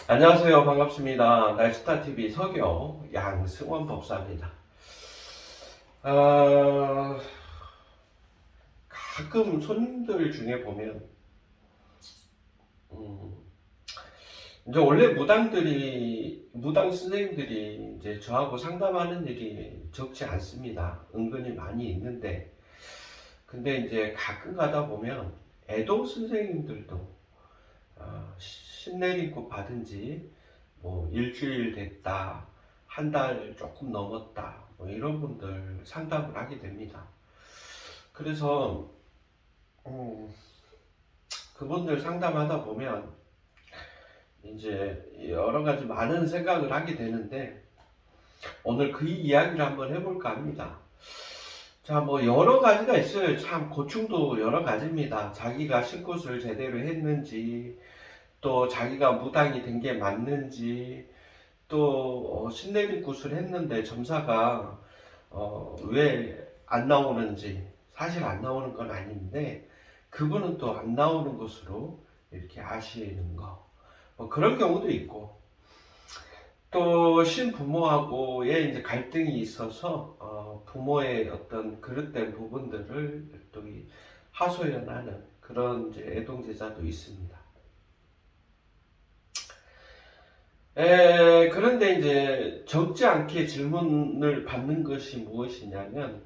안녕하세요. 반갑습니다. 날스타TV 서교 양승원 법사입니다. 아, 가끔 손님들 중에 보면, 이제 원래 무당 선생님들이 이제 저하고 상담하는 일이 적지 않습니다. 은근히 많이 있는데, 근데 이제 가끔 가다 보면 애동 선생님들도 신내림굿 받은 지 뭐 일주일 됐다, 한 달 조금 넘었다, 뭐 이런 분들 상담을 하게 됩니다. 그래서 그분들 상담하다 보면 이제 여러 가지 많은 생각을 하게 되는데 오늘 그 이야기를 한번 해볼까 합니다. 자, 뭐 여러 가지가 있어요. 참 고충도 여러 가지입니다. 자기가 신굿을 제대로 했는지, 또 자기가 무당이 된 게 맞는지, 또 신내림굿을 했는데 점사가 왜 안 나오는지, 사실 안 나오는 건 아닌데 그분은 또 안 나오는 것으로 이렇게 아시는 거, 뭐 그런 경우도 있고, 또 신부모하고의 이제 갈등이 있어서 부모의 어떤 그릇된 부분들을 또 하소연하는 그런 이제 애동제자도 있습니다. 그런데 이제 적지 않게 질문을 받는 것이 무엇이냐면,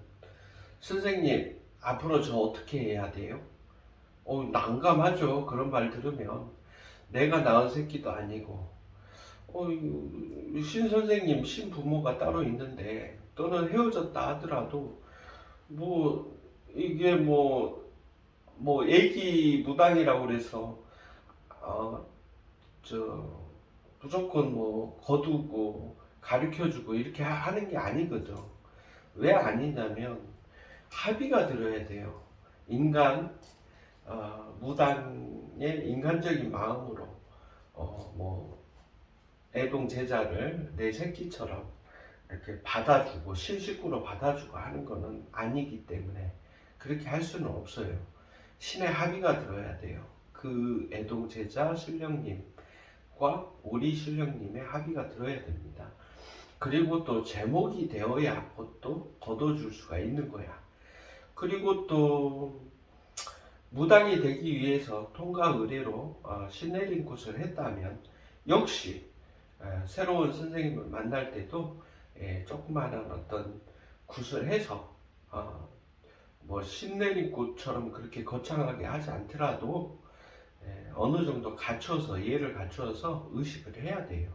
선생님, 앞으로 저 어떻게 해야 돼요? 난감하죠. 그런 말 들으면. 내가 낳은 새끼도 아니고, 신 선생님, 신 부모가 따로 있는데, 또는 헤어졌다 하더라도, 뭐, 이게 애기 무당이라고 그래서, 어, 저, 무조건 뭐, 거두고, 가르쳐주고, 이렇게 하는 게 아니거든. 왜 아니냐면, 합의가 들어야 돼요. 무당의 인간적인 마음으로, 애동 제자를 내 새끼처럼 이렇게 받아주고, 신식구로 받아주고 하는 거는 아니기 때문에 그렇게 할 수는 없어요. 신의 합의가 들어야 돼요. 그 애동 제자 신령님과 우리 신령님의 합의가 들어야 됩니다. 그리고 또 제목이 되어야 그것도 거둬줄 수가 있는 거야. 그리고 또 무당이 되기 위해서 통과 의례로 신내림굿을 했다면 역시 새로운 선생님을 만날 때도 조그마한 어떤 굿을 해서 뭐 신내림굿처럼 그렇게 거창하게 하지 않더라도 어느 정도 갖춰서, 예를 갖춰서 의식을 해야 돼요.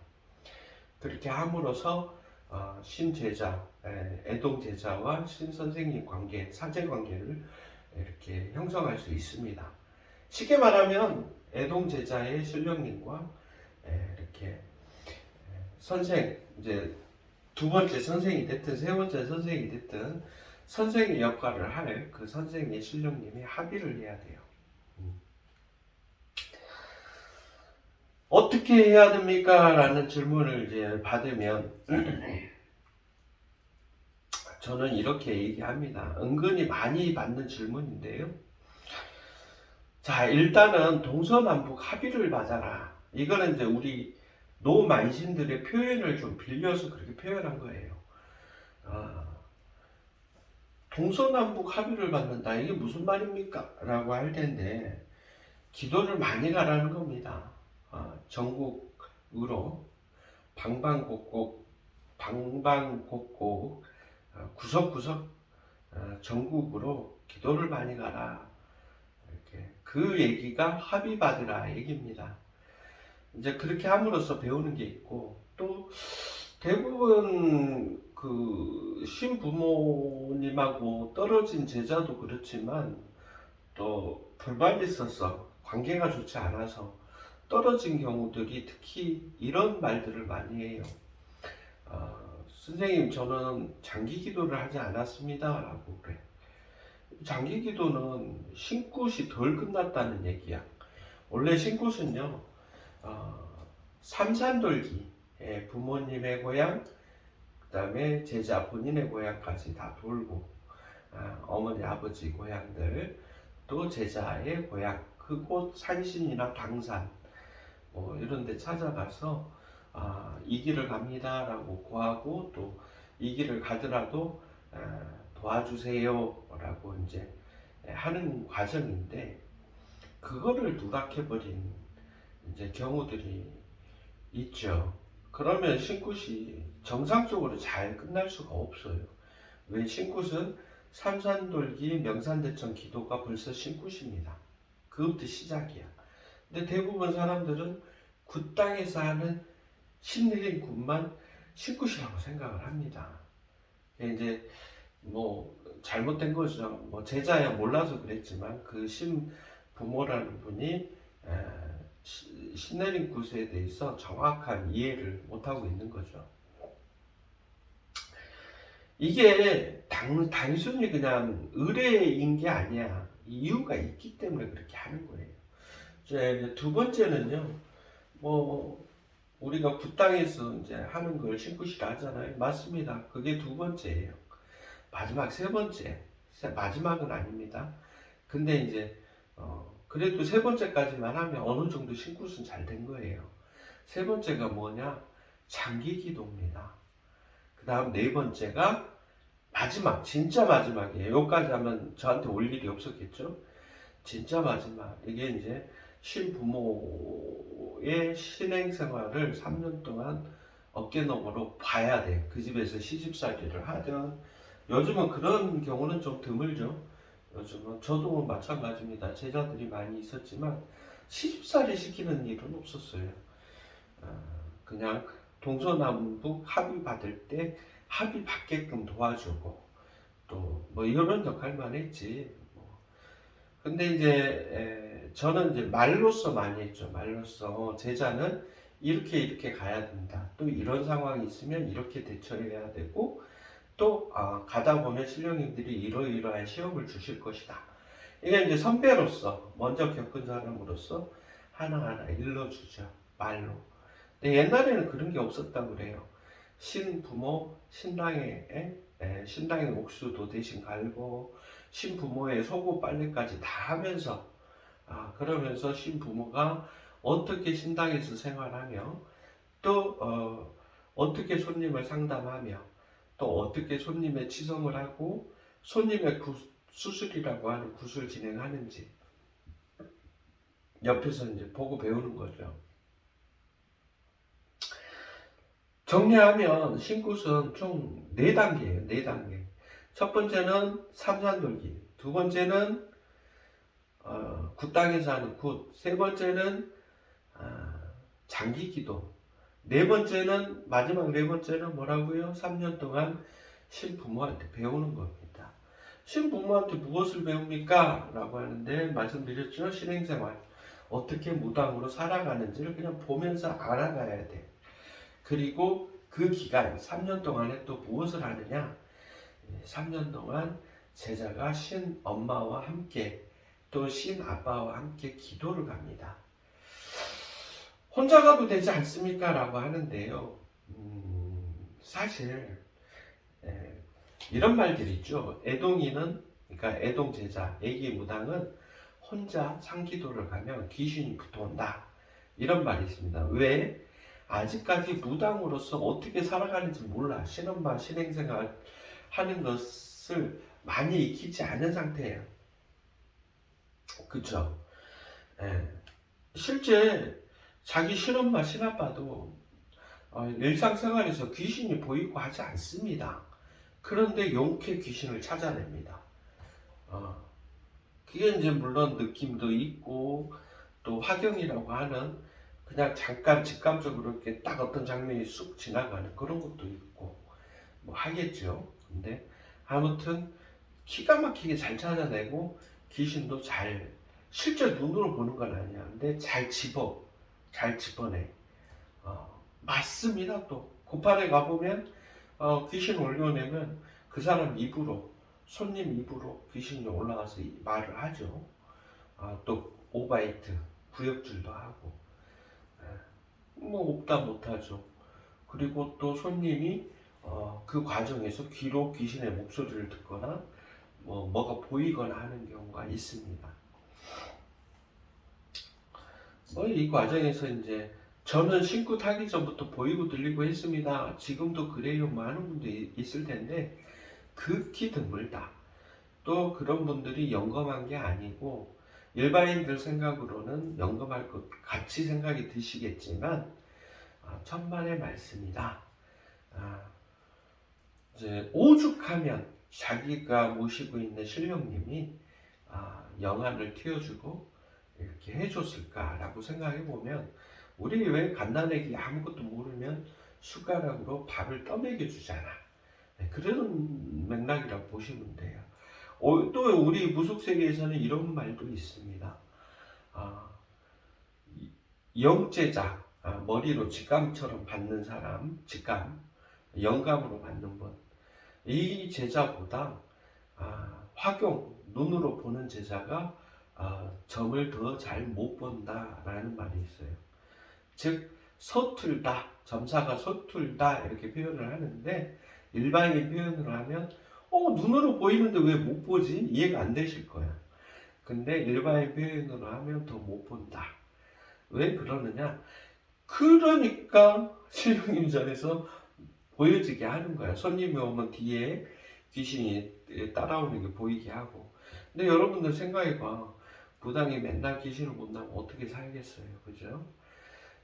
그렇게 함으로써 신제자, 애동제자와 신선생님 관계, 사제관계를 이렇게 형성할 수 있습니다. 쉽게 말하면 애동제자의 신령님과 이렇게 선생, 이제 두 번째 선생이 됐든 세 번째 선생이 됐든 선생의 역할을 할 그 선생의 신령님이 합의를 해야 돼요. 어떻게 해야 됩니까? 라는 질문을 이제 받으면 저는 이렇게 얘기합니다. 은근히 많이 받는 질문인데요. 자, 일단은 동서남북 합의를 맞아라. 이거는 이제 우리 노만신들의 표현을 좀 빌려서 그렇게 표현한 거예요. 동서남북 합의를 받는다. 이게 무슨 말입니까? 라고 할 텐데, 기도를 많이 가라는 겁니다. 전국으로 방방곡곡 구석구석 전국으로 기도를 많이 가라. 이렇게 그 얘기가 합의 받으라 얘기입니다. 이제 그렇게 함으로써 배우는 게 있고, 또 대부분 그 신부모님하고 떨어진 제자도 그렇지만 또 불만이 있어서 관계가 좋지 않아서 떨어진 경우들이 특히 이런 말들을 많이 해요. 선생님, 저는 장기 기도를 하지 않았습니다 라고 그래. 장기 기도는 신굿이 덜 끝났다는 얘기야. 원래 신굿은요, 삼산돌기, 부모님의 고향, 그 다음에 제자 본인의 고향까지 다 돌고, 어머니 아버지 고향들, 또 제자의 고향, 그곳 산신이나 당산, 뭐 이런 데 찾아가서 이 길을 갑니다라고 구하고 또 이 길을 가더라도 도와주세요라고 이제 하는 과정인데 그거를 누락해버린 이제 경우들이 있죠. 그러면 신굿이 정상적으로 잘 끝날 수가 없어요. 왜 신굿은 삼산돌기 명산대청 기도가 벌써 신굿입니다. 그것부터 시작이야. 근데 대부분 사람들은 굿 땅에서 하는 신내린 굿만 신굿이라고 생각을 합니다. 이제 뭐 잘못된 거죠. 뭐 제자야 몰라서 그랬지만 그 신부모라는 분이 신내린 굿에 대해서 정확한 이해를 못하고 있는 거죠. 이게 단순히 그냥 의뢰인 게 아니야. 이유가 있기 때문에 그렇게 하는 거예요. 이제 두 번째는요, 뭐 우리가 굿 땅에서 이제 하는 걸 신굿이라 하잖아요. 맞습니다. 그게 두 번째예요. 마지막 세 번째, 마지막은 아닙니다. 근데 이제 그래도 세 번째까지만 하면 어느 정도 신굿은 잘 된 거예요. 세 번째가 뭐냐? 장기 기도입니다. 그 다음 네 번째가 마지막, 진짜 마지막이에요. 여기까지 하면 저한테 올 일이 없었겠죠? 진짜 마지막. 이게 이제 신부모의 신행생활을 3년 동안 어깨너머로 봐야 돼. 그 집에서 시집살이를 하든. 요즘은 그런 경우는 좀 드물죠. 요즘은 저도 마찬가지입니다. 제자들이 많이 있었지만 시집살이 시키는 일은 없었어요. 그냥 동서남북 합의 받을 때 합의 받게끔 도와주고 또 뭐 이런 역할만 했지. 근데 이제 저는 이제 말로써 많이 했죠. 말로써 제자는 이렇게 가야 된다. 또 이런 상황이 있으면 이렇게 대처해야 되고 또 가다 보면 신령님들이 이러이러한 시험을 주실 것이다. 이게 이제 선배로서 먼저 겪은 사람으로서 하나하나 일러주죠. 말로. 근데 옛날에는 그런 게 없었다고 그래요. 신부모, 신당의 옥수도 대신 갈고 신부모의 속옷 빨래까지 다 하면서 그러면서 신부모가 어떻게 신당에서 생활하며 또 어떻게 손님을 상담하며 또 어떻게 손님의 치성을 하고 손님의 수술이라고 하는 굿을 진행하는지 옆에서 이제 보고 배우는 거죠. 정리하면 신굿은 총 4단계예요. 4단계. 첫 번째는 삼산돌기, 두 번째는 굿 땅에서 하는 굿, 세 번째는 장기기도, 마지막 네 번째는 뭐라고요? 3년 동안 신부모한테 배우는 겁니다. 신부모한테 무엇을 배웁니까? 라고 하는데 말씀드렸죠. 신행생활 어떻게 무당으로 살아가는지를 그냥 보면서 알아가야 돼. 그리고 그 기간 3년 동안에 또 무엇을 하느냐? 3년 동안 제자가 신 엄마와 함께 또 신 아빠와 함께 기도를 갑니다. 혼자 가도 되지 않습니까? 라고 하는데요. 사실 이런 말들이 있죠. 애동이는, 그러니까 애동 제자, 애기 무당은 혼자 상기도를 가면 귀신이 붙어온다. 이런 말이 있습니다. 왜? 아직까지 무당으로서 어떻게 살아가는지 몰라. 신엄마 신행생활 하는 것을 많이 익히지 않은 상태예요. 그쵸? 실제 자기 신엄마 신아빠도 일상생활에서 귀신이 보이고 하지 않습니다. 그런데 용케 귀신을 찾아냅니다. 그게 이제 물론 느낌도 있고 또 화경이라고 하는 그냥 잠깐 직감적으로 이렇게 딱 어떤 장면이 쑥 지나가는 그런 것도 있고 뭐 하겠죠. 근데 아무튼 기가 막히게 잘 찾아내고 귀신도 잘 실제 눈으로 보는 건 아니야. 근데 잘 집어내. 맞습니다. 또 고판에 가보면 귀신 올려내면 그 사람 입으로 손님 입으로 귀신이 올라가서 말을 하죠. 또 오바이트 구역질도 하고 뭐 없다 못하죠. 그리고 또 손님이 그 과정에서 귀로 귀신의 목소리를 듣거나 뭐가 보이거나 하는 경우가 있습니다. 이 과정에서 이제 저는 신고 타기 전부터 보이고 들리고 했습니다. 지금도 그래요. 뭐 하는 분도 있을 텐데 극히 드물다. 또 그런 분들이 영검한 게 아니고 일반인들 생각으로는 영검할 것 같이 생각이 드시겠지만 천만의 말씀이다. 아, 이제 오죽하면 자기가 모시고 있는 신령님이 영안을 틔워주고 이렇게 해줬을까라고 생각해 보면 우리 왜 갓난아기 아무것도 모르면 숟가락으로 밥을 떠먹여 주잖아. 네, 그런 맥락이라고 보시면 돼요. 또 우리 무속세계에서는 이런 말도 있습니다. 아, 영제자, 머리로 직감처럼 받는 사람, 직감, 영감으로 받는 분. 이 제자보다 화경, 눈으로 보는 제자가 점을 더 잘 못 본다라는 말이 있어요. 즉 서툴다, 점사가 서툴다 이렇게 표현을 하는데 일반인 표현으로 하면 눈으로 보이는데 왜 못 보지? 이해가 안 되실 거야. 근데 일반인 표현으로 하면 더 못 본다. 왜 그러느냐? 그러니까 신령님 전에서 보여지게 하는 거야. 손님이 오면 뒤에 귀신이 따라오는 게 보이게 하고. 근데 여러분들 생각해봐. 무당이 맨날 귀신을 본다면 어떻게 살겠어요? 그죠?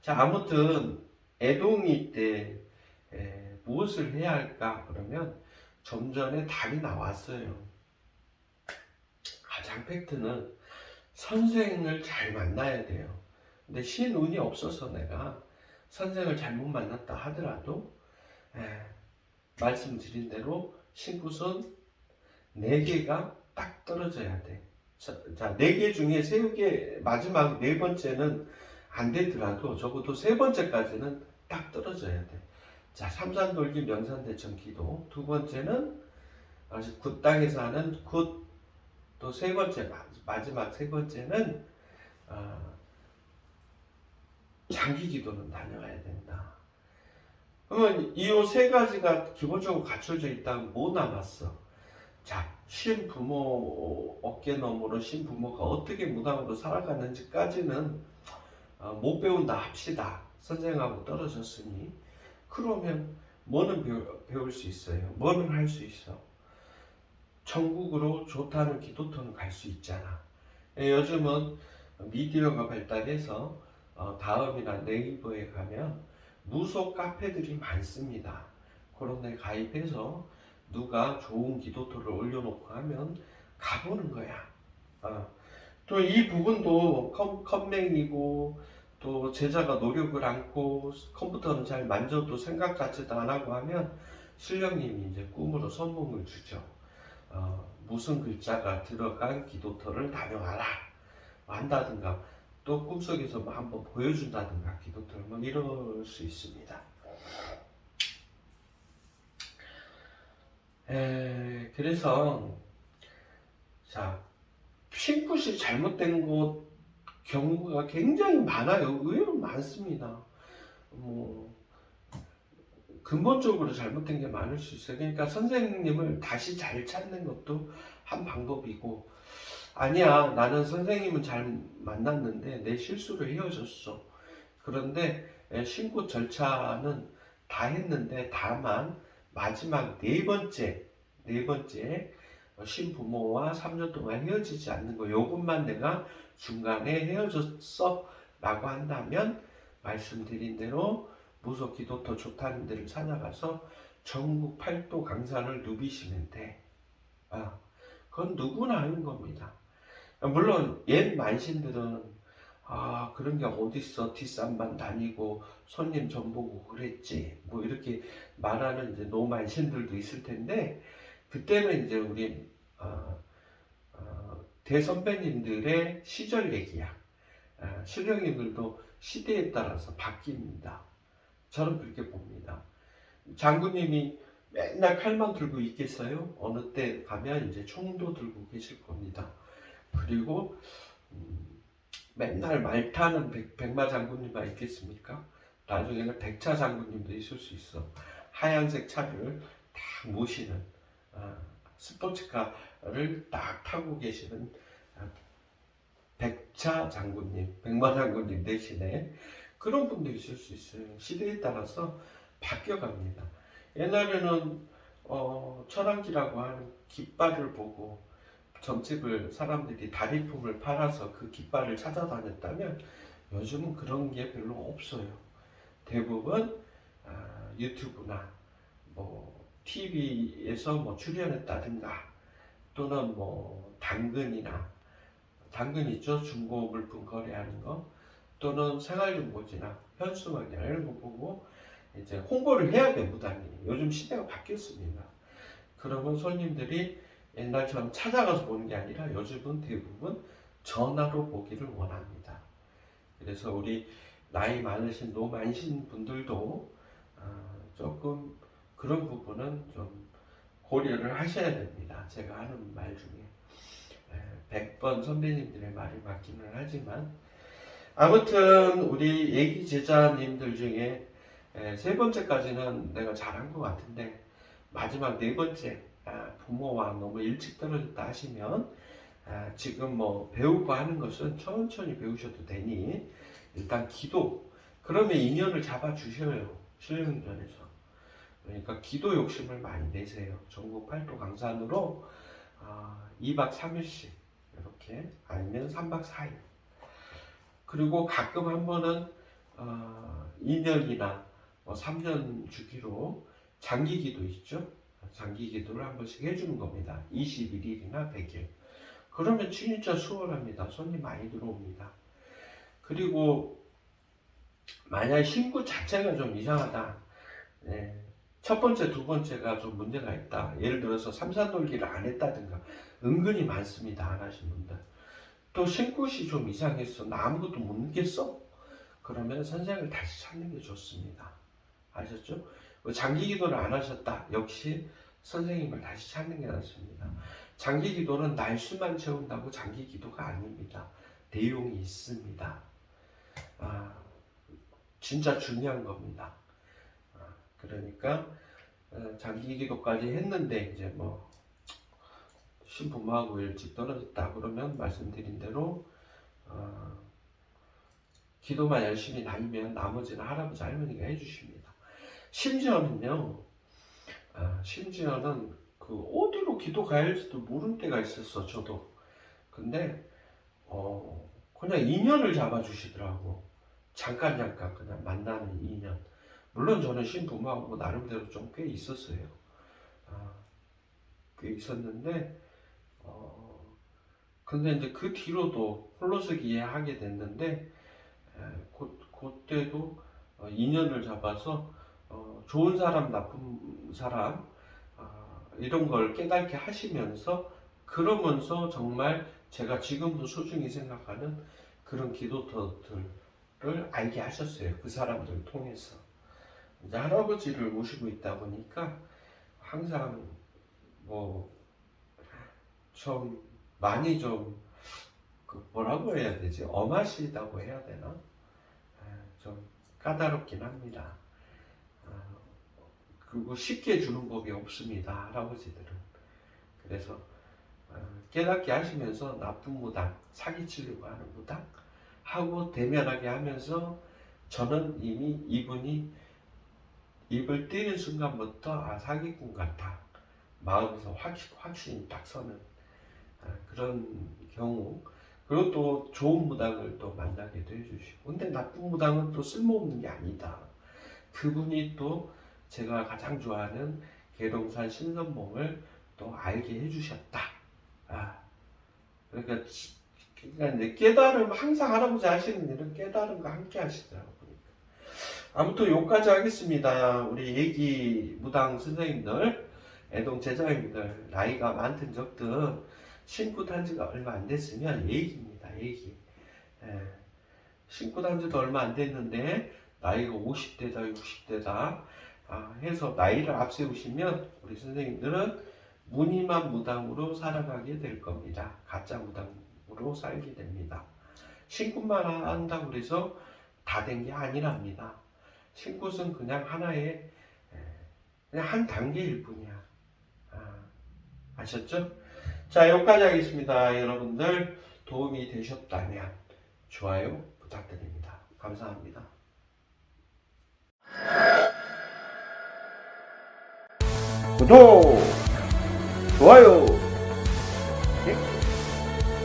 자, 아무튼 애동이 때 무엇을 해야 할까? 그러면 좀 전에 답이 나왔어요. 가장 팩트는 선생을 잘 만나야 돼요. 근데 신운이 없어서 내가 선생을 잘못 만났다 하더라도 말씀드린 대로 신굿은 4개가 딱 떨어져야 돼. 자, 4개 중에 3개, 마지막 4번째는 안 되더라도 적어도 3번째까지는 딱 떨어져야 돼. 자, 삼산돌기 명산대천 기도. 2번째는 굿 땅에서 하는 굿. 또 3번째, 마지막 3번째는 장기 기도는 다녀야 된다. 그러면 이 3가지가 기본적으로 갖춰져 있다면 뭐 남았어? 자, 신부모 어깨너머로 신부모가 어떻게 무당으로 살아가는지까지는 못 배운다 합시다. 선생하고 떨어졌으니. 그러면 뭐는 배울 수 있어요? 뭐는 할 수 있어? 천국으로 좋다는 기도터는 갈 수 있잖아. 요즘은 미디어가 발달해서 다음이나 네이버에 가면 무속 카페들이 많습니다. 그런 데 가입해서 누가 좋은 기도토를 올려놓고 하면 가보는 거야. 또 이 부분도 컴맹이고 또 제자가 노력을 않고 컴퓨터는 잘 만져도 생각 자체도 안 하고 하면 신령님이 이제 꿈으로 선몽을 주죠. 무슨 글자가 들어간 기도터를 다녀와라 한다든가 또 꿈속에서 뭐 한번 보여준다든가 기도터를 뭐 이럴 수 있습니다. 그래서 자, 신굿이 잘못된 것 경우가 굉장히 많아요. 의외로 많습니다. 뭐 근본적으로 잘못된 게 많을 수 있어요. 그러니까 선생님을 다시 잘 찾는 것도 한 방법이고, 아니야, 나는 선생님은 잘 만났는데 내 실수로 헤어졌어. 그런데 신고 절차는 다 했는데 다만 마지막 네 번째 신부모와 3년 동안 헤어지지 않는 거, 요것만 내가 중간에 헤어졌어 라고 한다면 말씀드린 대로 무속 기도 더 좋다는 데를 찾아가서 전국 8도 강산을 누비시면 돼. 그건 누구나 하는 겁니다. 물론 옛 만신들은 그런 게 어딨어, 뒷산만 다니고 손님 전 보고 그랬지 뭐 이렇게 말하는 이제 노만신들도 있을 텐데, 그때는 이제 우리 대선배님들의 시절 얘기야. 신령님들도 시대에 따라서 바뀝니다. 저는 그렇게 봅니다. 장군님이 맨날 칼만 들고 있겠어요? 어느 때 가면 이제 총도 들고 계실 겁니다. 그리고 맨날 말 타는 백마 장군님만 있겠습니까? 나중에는 백차 장군님도 있을 수 있어. 하얀색 차를 딱 모시는 스포츠카를 딱 타고 계시는 백차 장군님, 백마 장군님 대신에 그런 분들이 있을 수 있어요. 시대에 따라서 바뀌어갑니다. 옛날에는 천왕기라고 하는 깃발을 보고 점집을 사람들이 다리품을 팔아서 그 깃발을 찾아다녔다면 요즘은 그런 게 별로 없어요. 대부분 유튜브나 뭐 TV에서 뭐 출연했다든가 또는 뭐 당근 있죠? 중고 물품 거래하는 거 또는 생활정보지나 현수막이나 이런 거 보고 이제 홍보를 해야 돼 무당이. 요즘 시대가 바뀌었습니다. 그러면 손님들이 옛날처럼 찾아가서 보는 게 아니라 요즘은 대부분 전화로 보기를 원합니다. 그래서 우리 나이 많으신 노만신 분들도 조금 그런 부분은 좀 고려를 하셔야 됩니다. 제가 하는 말 중에 100번 선배님들의 말이 맞기는 하지만 아무튼 우리 애기 제자님들 중에 세 번째까지는 내가 잘한 것 같은데 마지막 네 번째 부모와 너무 일찍 떨어졌다 하시면 지금 뭐 배우고 하는 것은 천천히 배우셔도 되니 일단 기도 그러면 인연을 잡아 주셔요. 신령전에서. 그러니까 기도 욕심을 많이 내세요. 전국 팔도 강산으로 2박 3일씩 이렇게 아니면 3박 4일 그리고 가끔 한 번은 2년이나 뭐 3년 주기로 장기 기도 있죠. 장기 기도를 한 번씩 해주는 겁니다. 21일이나 100일. 그러면 진짜 수월합니다. 손님 많이 들어옵니다. 그리고 만약 신구 자체가 좀 이상하다. 첫 번째, 두 번째가 좀 문제가 있다. 예를 들어서 삼산돌기를 안 했다든가 은근히 많습니다. 안 하신 분들. 또 신굿이 좀 이상했어. 나 아무것도 못 느꼈어. 그러면 선생을 다시 찾는 게 좋습니다. 아셨죠? 장기 기도를 안 하셨다. 역시 선생님을 다시 찾는 게 낫습니다. 장기 기도는 날수만 채운다고 장기 기도가 아닙니다. 내용이 있습니다. 진짜 중요한 겁니다. 그러니까 장기 기도까지 했는데 이제 뭐 신부모하고 일찍 떨어졌다 그러면 말씀드린 대로 기도만 열심히 다니면 나머지는 할아버지 할머니가 해주십니다. 심지어는 그 어디로 기도 가야 할지도 모르는 때가 있었어 저도. 근데 그냥 인연을 잡아주시더라고. 잠깐 그냥 만나는 인연. 물론 저는 신부모하고 나름대로 좀 꽤 있었어요. 꽤 있었는데 근데 이제 그 뒤로도 홀로서기 하게 됐는데 그때도 인연을 잡아서 좋은 사람 나쁜 사람 이런 걸 깨닫게 하시면서 그러면서 정말 제가 지금도 소중히 생각하는 그런 기도터들을 알게 하셨어요. 그 사람들을 통해서. 이제 할아버지를 모시고 있다 보니까 항상 뭐 좀 많이 좀 뭐라고 해야 되지? 엄하시다고 해야 되나? 좀 까다롭긴 합니다. 그리고 쉽게 주는 법이 없습니다. 할아버지들은. 그래서 깨닫게 하시면서 나쁜 무당, 사기치려고 하는 무당 하고 대면하게 하면서 저는 이미 이분이 입을 떼는 순간부터 사기꾼 같아. 마음에서 확신이 딱 서는 그런 경우. 그리고 또 좋은 무당을 또 만나게도 해주시고. 근데 나쁜 무당은 또 쓸모없는 게 아니다. 그분이 또 제가 가장 좋아하는 계룡산 신선몽을 또 알게 해주셨다. 그러니까 이제 깨달음, 항상 할아버지 하시는 일은 깨달음과 함께 하시더라고요. 아무튼 여기까지 하겠습니다. 우리 애기 무당 선생님들, 애동 제자님들, 나이가 많든 적든 신고 단지가 얼마 안 됐으면 애기입니다. 애기. 신고 단지도 얼마 안 됐는데 나이가 50대다 60대다 해서 나이를 앞세우시면 우리 선생님들은 무늬만 무당으로 살아가게 될 겁니다. 가짜 무당으로 살게 됩니다. 신굿만 한다고 해서 다 된 게 아니랍니다. 신굿은 그냥 하나의 그냥 한 단계일 뿐이야. 아셨죠? 자, 여기까지 하겠습니다. 여러분들 도움이 되셨다면 좋아요 부탁드립니다. 감사합니다. 구독, 좋아요